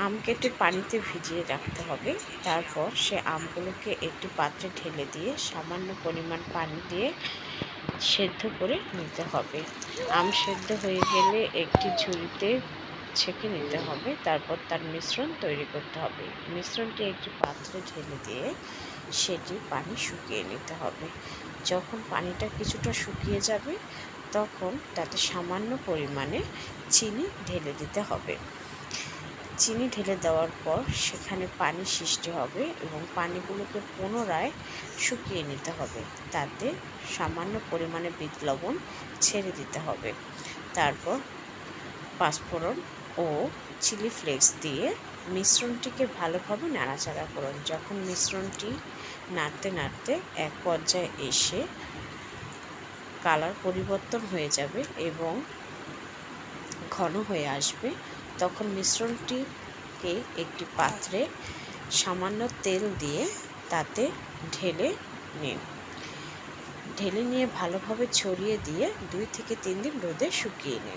আম কেটে পানিতে ভিজিয়ে রাখতে হবে। তারপর সে আমগুলোকে একটি পাত্রে ঢেলে দিয়ে সামান্য পরিমাণ পানি দিয়ে সেদ্ধ করে নিতে হবে। আম সেদ্ধ হয়ে গেলে একটি ঝুড়িতে ছেঁকে নিতে হবে। তারপর তার মিশ্রণ তৈরি করতে হবে। মিশ্রণটি একটি পাত্রে ঢেলে দিয়ে সেটি পানি শুকিয়ে নিতে হবে। যখন পানিটা কিছুটা শুকিয়ে যাবে তখন তাতে সামান্য পরিমাণে চিনি ঢেলে দিতে হবে। চিনি ঢেলে দেওয়ার পর সেখানে পানি সৃষ্টি হবে এবং পানিগুলোকে পুনরায় শুকিয়ে নিতে হবে। তাতে সামান্য পরিমাণে বিট লবণ ছেড়ে দিতে হবে। তারপর পাঁচফোড়ন ও চিলি ফ্লেক্স দিয়ে মিশ্রণটিকে ভালোভাবে নাড়াচাড়া করুন। যখন মিশ্রণটি নাড়তে নাড়তে এক পর্যায়ে এসে কালার পরিবর্তন হয়ে যাবে এবং ঘন হয়ে আসবে, তখন মিশ্রণটিকে একটি পাত্রে সামান্য তেল দিয়ে তাতে ঢেলে নিন। ঢেলে নিয়ে ভালোভাবে ছড়িয়ে দিয়ে 2 থেকে 3 দিন রোদে শুকিয়ে নিন।